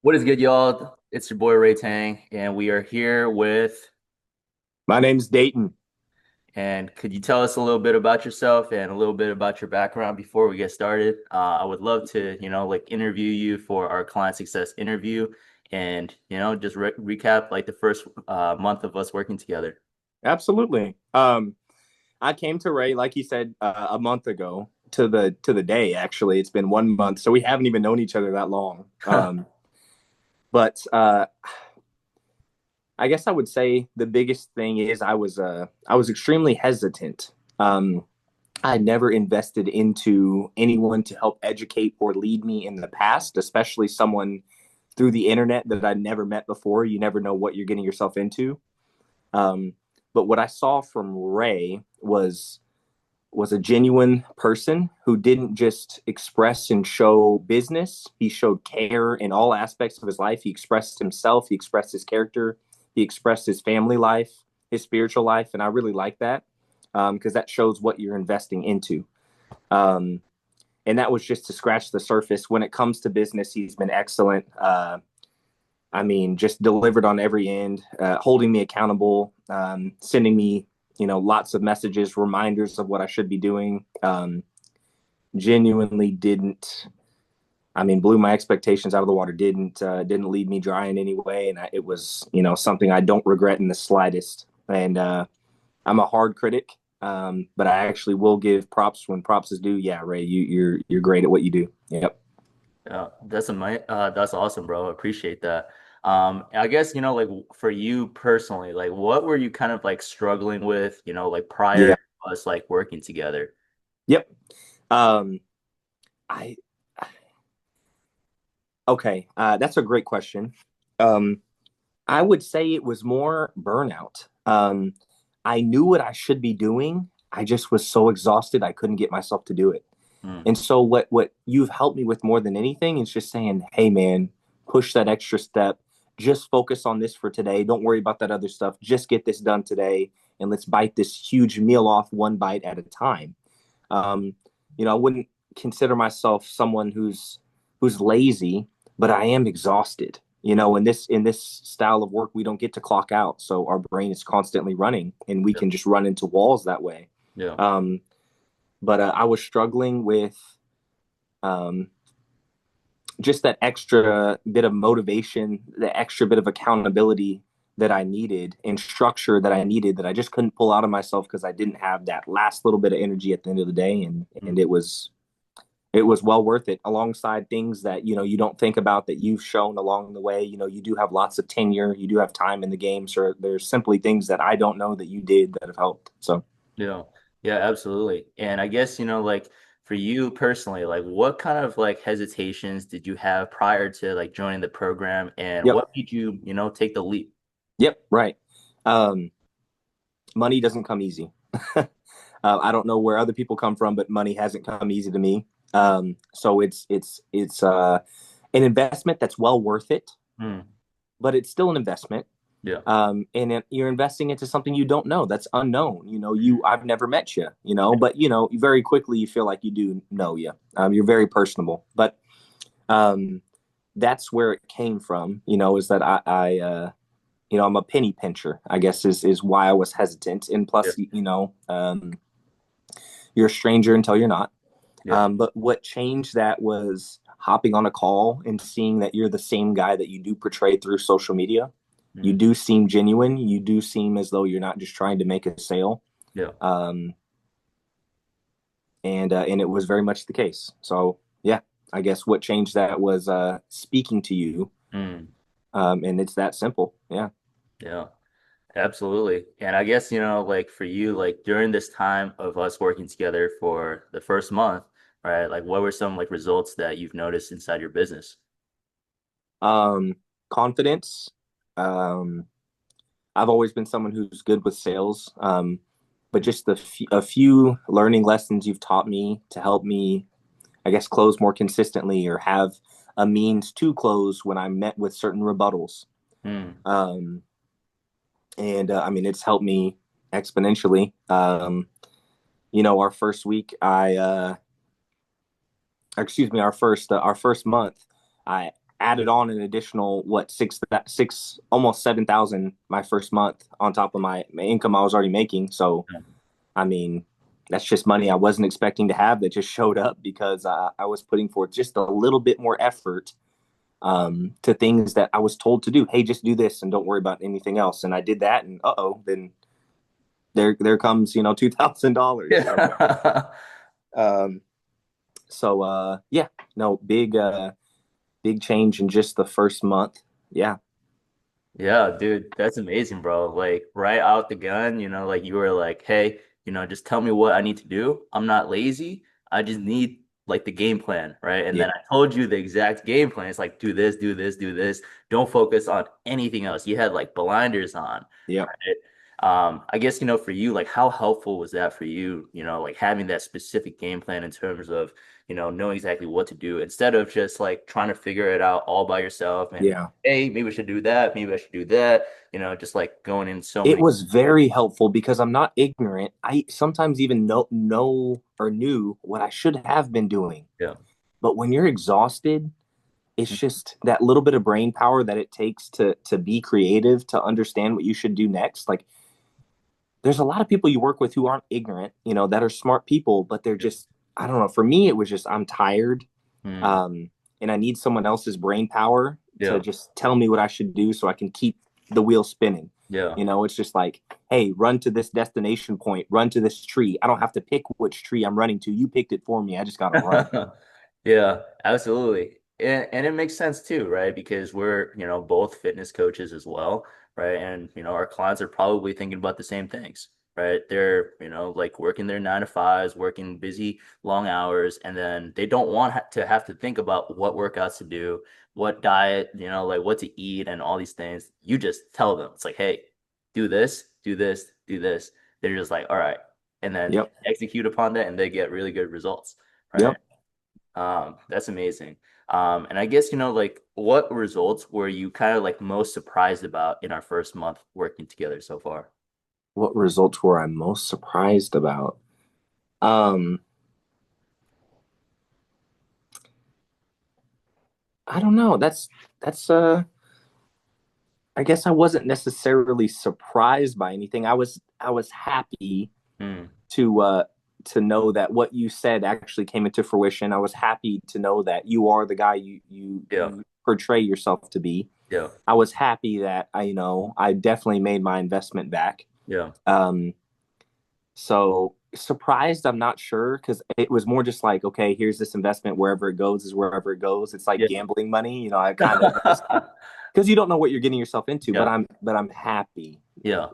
What is good, y'all? It's your boy Ray Tang, and we are here with. My name's Dayton. And could you tell us a little bit about yourself and a little bit about your background before we get started? I would love to, like interview you for our client success interview, and just recap like the first month of us working together. Absolutely. I came to Ray, like you said, a month ago to the day. Actually, it's been 1 month, so we haven't even known each other that long. But I guess I would say the biggest thing is I was extremely hesitant. I never invested into anyone to help educate or lead me in the past, especially someone through the internet that I'd never met before. You never know what you're getting yourself into. Um, but what I saw from Ray was a genuine person who didn't just express and show business. He showed care in all aspects of his life. He expressed himself, he expressed his character, he expressed his family life, his spiritual life. And I really like that because that shows what you're investing into. Um, and that was just to scratch the surface. When it comes to business, he's been excellent. I mean, just delivered on every end, holding me accountable, sending me, lots of messages, reminders of what I should be doing. Genuinely didn't. I mean, blew my expectations out of the water. Didn't leave me dry in any way, and it was, something I don't regret in the slightest. And I'm a hard critic, but I actually will give props when props is due. Yeah, Ray, you're great at what you do. Yep. Yeah, that's awesome, bro. Appreciate that. I guess, like for you personally, like what were you kind of like struggling with, like prior Yeah. to us like working together? Yep. Um, I Okay, that's a great question. Um, I would say it was more burnout. I knew what I should be doing. I just was so exhausted I couldn't get myself to do it. Mm, And so what you've helped me with more than anything is just saying, "Hey man, push that extra step. Just focus on this for today. Don't worry about that other stuff. Just get this done today and let's bite this huge meal off one bite at a time." Um, I wouldn't consider myself someone who's lazy, but I am exhausted. In this style of work, we don't get to clock out, so our brain is constantly running, and we yeah, can just run into walls that way. yeah, Um, but I was struggling with um, just that extra bit of motivation, the extra bit of accountability that I needed and structure that I needed that I just couldn't pull out of myself because I didn't have that last little bit of energy at the end of the day, and mm, it was well worth it alongside things that you don't think about that you've shown along the way. You do have lots of tenure, you do have time in the game, so there's simply things that I don't know that you did that have helped. So yeah, yeah, absolutely. And I guess, like for you personally, like what kind of like hesitations did you have prior to like joining the program, and yep. what made you, take the leap? Yep, right. um Money doesn't come easy. I don't know where other people come from, but money hasn't come easy to me. So it's an investment that's well worth it, Mm, but it's still an investment. yeah, You're investing into something you don't know, that's unknown. I've never met you, but very quickly you feel like you do know you. You're very personable, but um, that's where it came from. Is that I'm a penny pincher, I guess is why I was hesitant. And yeah, plus, you're a stranger until you're not. yeah, But what changed that was hopping on a call and seeing that you're the same guy that you do portray through social media. You mm, do seem genuine. You do seem as though you're not just trying to make a sale. yeah, Um, and it was very much the case. So yeah, I guess what changed that was speaking to you. mm, And it's that simple. Yeah. yeah. Absolutely. And I guess, like for you, like during this time of us working together for the first month, right? Like what were some like results that you've noticed inside your business? Confidence. Um, I've always been someone who's good with sales. But just a few learning lessons you've taught me to help me, I guess, close more consistently or have a means to close when I'm met with certain rebuttals. Mm, Um, and I mean, it's helped me exponentially. Our first week, excuse me, our first month, I added on an additional six almost 7,000 my first month on top of my income I was already making. So I mean, that's just money I wasn't expecting to have that just showed up because I was putting forth just a little bit more effort to things that I was told to do. Hey, just do this and don't worry about anything else. And I did that, and then there comes $2,000. Yeah. Um, yeah, no big change in just the first month. Yeah, Yeah, dude, that's amazing, bro. Like right out the gun, like you were like, hey, just tell me what I need to do. I'm not lazy. I just need like the game plan, right? And yeah, then I told you the exact game plan. It's like do this, do this, do this. Don't focus on anything else. You had like blinders on, yeah. right? I guess, for you, like how helpful was that for you, like having that specific game plan in terms of, knowing exactly what to do instead of just like trying to figure it out all by yourself and Yeah. hey, maybe I should do that, maybe I should do that, just like going in so It many. was very helpful because I'm not ignorant. I sometimes even know or knew what I should have been doing. Yeah. But when you're exhausted, it's just that little bit of brain power that it takes to be creative, to understand what you should do next. Like there's a lot of people you work with who aren't ignorant, that are smart people, but they're Yeah. just, I don't know. For me, it was just I'm tired, Mm. um, and I need someone else's brain power to Yeah. just tell me what I should do so I can keep the wheel spinning. Yeah. It's just like, hey, run to this destination point, run to this tree. I don't have to pick which tree I'm running to. You picked it for me. I just got to run. Yeah, absolutely. And it makes sense too, right? Because we're, both fitness coaches as well, right? And, our clients are probably thinking about the same things, right? They're, like working their 9 to 5s, working busy, long hours, and then they don't want to have to think about what workouts to do, what diet, like what to eat and all these things. You just tell them, it's like, hey, do this, do this, do this. They're just like, all right. And then Yep. execute upon that and they get really good results, right? Yep. That's amazing. And I guess, like what results were you kind of like most surprised about in our first month working together so far? What results were I most surprised about? Um, I don't know. That's I guess I wasn't necessarily surprised by anything. I was happy Hmm. to uh to know that what you said actually came into fruition. I was happy to know that you are the guy Yeah. you portray yourself to be. Yeah. I was happy that I definitely made my investment back. Yeah. Um so surprised, I'm not sure because it was more just like, okay, here's this investment. Wherever it goes is wherever it goes. It's like Yeah. gambling money. I kind of just because you don't know what you're getting yourself into. But Yeah. I'm happy. Yeah.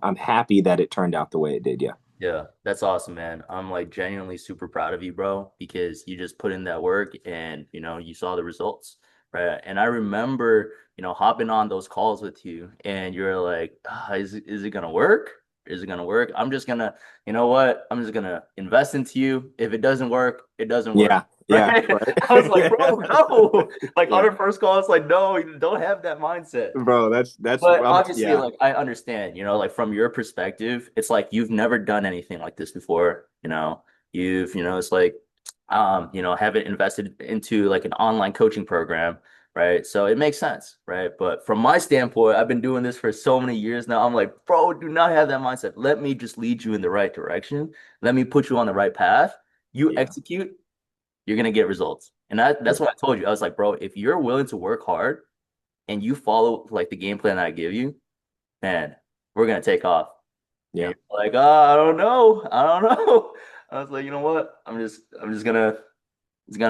I'm happy that it turned out the way it did. Yeah. Yeah, that's awesome, man. I'm like genuinely super proud of you, bro, because you just put in that work and, you saw the results, right? And I remember, hopping on those calls with you and you're like, is it gonna work? Is it gonna work? I'm just gonna, you know what? I'm just gonna invest into you. If it doesn't work, it doesn't work. Yeah. Yeah. Right? Right. I was like, Yeah. bro, no. Like on Yeah. our first call, it's like, no, you don't have that mindset. Bro, that's But obviously, yeah. like I understand, like from your perspective, it's like you've never done anything like this before. It's like, haven't invested into like an online coaching program, right? So it makes sense, right? But from my standpoint, I've been doing this for so many years now. I'm like, bro, do not have that mindset. Let me just lead you in the right direction. Let me put you on the right path. You Yeah. execute, you're gonna get results. And that's Yeah. what I told you. I was like, bro, if you're willing to work hard and you follow like the game plan that I give you, man, we're gonna take off. And Yeah. you're like, oh, I don't know. I don't know. I was like, you know what? I'm just gonna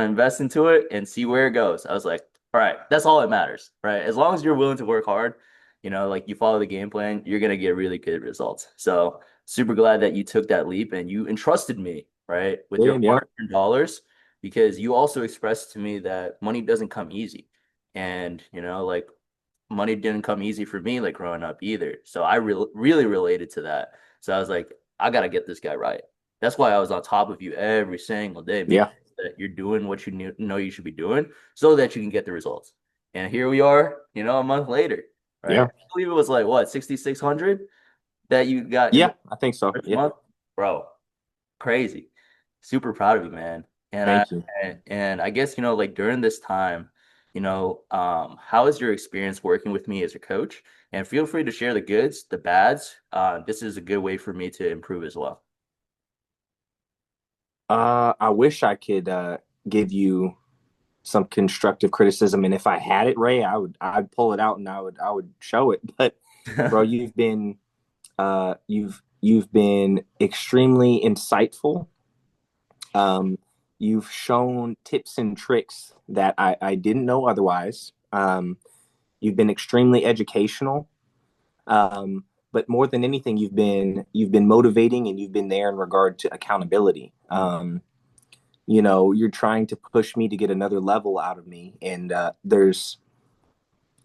invest into it and see where it goes. I was like, all right, that's all that matters, right? As long as you're willing to work hard, like you follow the game plan, you're gonna get really good results. So super glad that you took that leap and you entrusted me, right, with your Yeah. Yeah. hard-earned dollars, because you also expressed to me that money doesn't come easy. And, like money didn't come easy for me like growing up either. So I really related to that. So I was like, I gotta get this guy right. That's why I was on top of you every single day, making Yeah. sure that you're doing what you know you should be doing so that you can get the results. And here we are, a month later, right? Yeah. I believe it was like what, 6,600 that you got in the Yeah. I think so. first Yeah. month, bro. Crazy. Super proud of you, man. And I Thank you. and I guess like during this time. how is your experience working with me as a coach? And feel free to share the goods, the bads. This is a good way for me to improve as well. I wish I could give you some constructive criticism, and if I had it, Ray, I'd pull it out and I would show it. But bro, you've been extremely insightful. Um, you've shown tips and tricks that I didn't know otherwise. You've been extremely educational. But more than anything, you've been motivating, and you've been there in regard to accountability. You're trying to push me to get another level out of me, and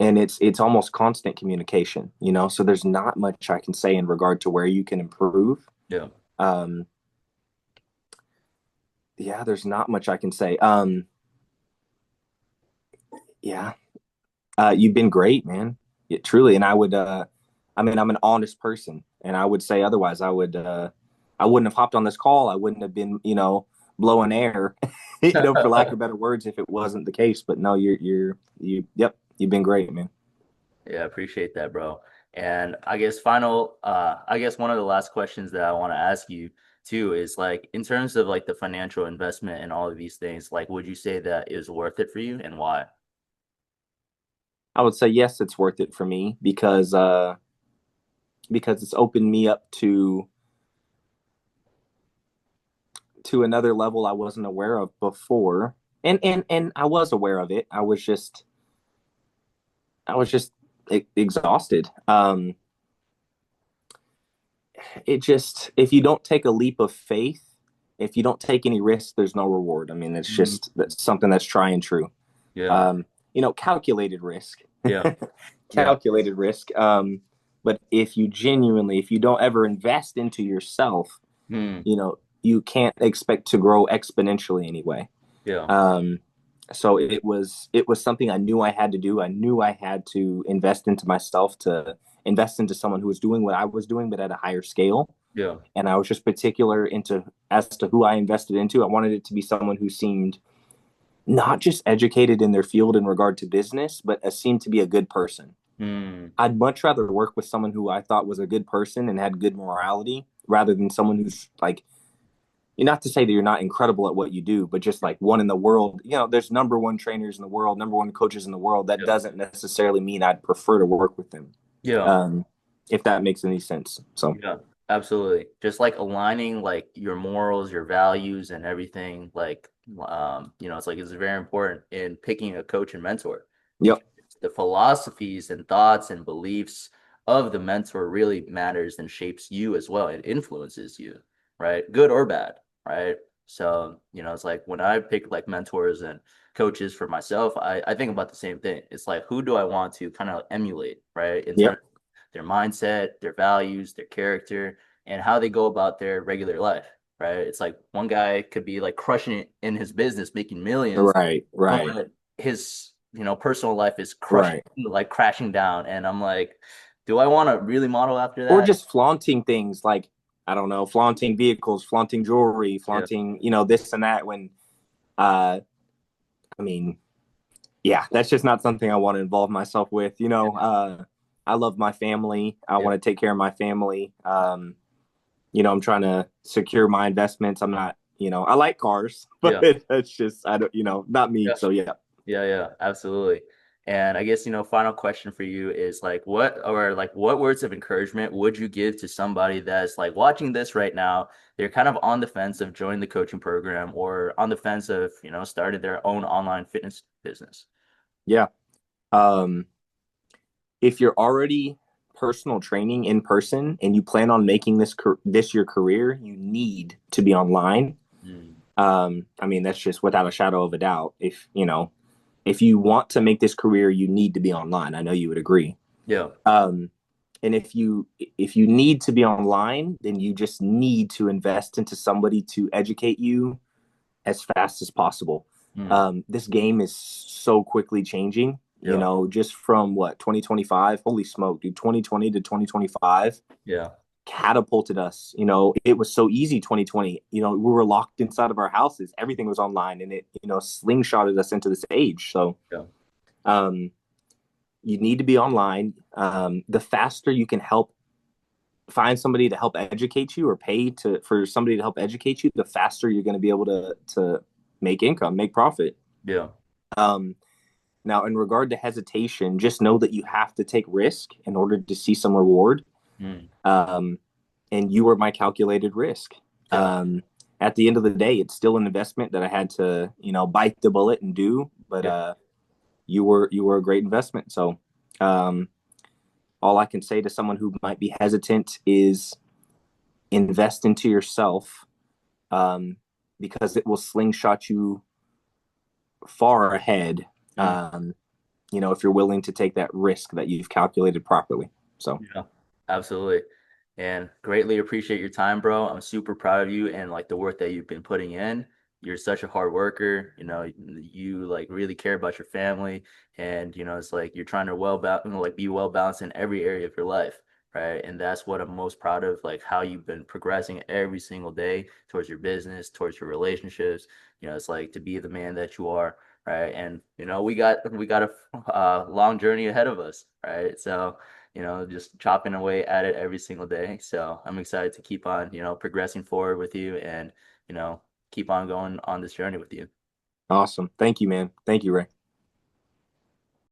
it's almost constant communication. So there's not much I can say in regard to where you can improve. Yeah. Um, yeah, there's not much I can say. Yeah, you've been great, man. Yeah, truly, and I mean, I'm an honest person, and I would say otherwise. I wouldn't have hopped on this call. I wouldn't have been, blowing air, for lack of better words, if it wasn't the case. But no, yep, you've been great, man. Yeah, I appreciate that, bro. And I guess one of the last questions that I want to ask you too is like in terms of like the financial investment and all of these things, like would you say that is worth it for you and why? I would say yes, it's worth it for me because it's opened me up to another level I wasn't aware of before. And I was aware of it. I was just exhausted. It just if you don't take a leap of faith, if you don't take any risks, there's no reward. I mean, Mhm. that's something that's try and true. Yeah. Calculated risk, Yeah. Yeah. calculated risk. But if you don't ever invest into yourself, Hmm. you can't expect to grow exponentially anyway. Yeah. Um, so it was something I knew I had to do. I knew I had to invest into myself, to invest into someone who was doing what I was doing, but at a higher scale. Yeah. And I was just particular into as to who I invested into. I wanted it to be someone who seemed not just educated in their field in regard to business, but seemed to be a good person. Hmm. I'd much rather work with someone who I thought was a good person and had good morality rather than someone who's like, not to say that you're not incredible at what you do, but just like one in the world. There's number one trainers in the world, number one coaches in the world. That Yeah. doesn't necessarily mean I'd prefer to work with them, Yeah. um, if that makes any sense. So, Yeah, absolutely. Just like aligning like your morals, your values and everything, like it's like it's very important in picking a coach and mentor because yep, the philosophies and thoughts and beliefs of the mentor really matters and shapes you as well. It influences you, right? Good or bad, right? So, it's like when I pick like mentors and coaches for myself, I think about the same thing. It's like who do I want to kind of emulate, right? In terms yep, their mindset, their values, their character, and how they go about their regular life, right? It's like one guy could be like crushing it in his business, making millions, right, right, but his, personal life is crushing, right. like crashing down. And I'm like, do I want to really model after Or that? just flaunting things like, I don't know, flaunting vehicles, flaunting jewelry, Yeah. flaunting, this and that. When, uh, I mean, yeah, that's just not something I want to involve myself with. I love my family. I Yeah. want to take care of my family. I'm trying to secure my investments. I'm not, I like cars, but Yeah. that's just, I don't, not me. Yeah. So yeah. Yeah, yeah, absolutely. And I guess, final question for you is like what words of encouragement would you give to somebody that's like watching this right now? They're kind of on the fence of joining the coaching program or on the fence of, starting their own online fitness business. Yeah. Um, if you're already personal training in person and you plan on making this your career, you need to be online. Mm. I mean, that's just without a shadow of a doubt. If you want to make this career, you need to be online. I know you would agree. Yeah. Um, and if you need to be online, then you just need to invest into somebody to educate you as fast as possible. Mm. This game is so quickly changing. Yeah. Just from what 2025. Holy smoke, dude! 2020 to 2025 Yeah. catapulted us. It was so easy 2020. We were locked inside of our houses. Everything was online and it, slingshotted us into this age. So, Yeah. Um, you need to be online. The faster you can help find somebody to help educate you or pay to for somebody to help educate you, the faster you're going to be able to make income, make profit. Yeah. Um, Now, in regard to hesitation, just know that you have to take risk in order to see some reward. Mm. Um, and you were my calculated risk. Yeah. At the end of the day, it's still an investment that I had to, bite the bullet and do. But Yeah. you were a great investment. So, um, all I can say to someone who might be hesitant is invest into yourself, um, because it will slingshot you far ahead. Mm. Um, if you're willing to take that risk that you've calculated properly. So Yeah, absolutely. And greatly appreciate your time, bro. I'm super proud of you and like the work that you've been putting in. You're such a hard worker. You like really care about your family, and it's like you're trying to like be well balanced in every area of your life, right? And that's what I'm most proud of, like how you've been progressing every single day towards your business, towards your relationships. It's like to be the man that you are, right? And we got a long journey ahead of us, right? So just chopping away at it every single day. So I'm excited to keep on, progressing forward with you and, you know, keep on going on this journey with you. awesome. Thank you, man. Thank you, Ray.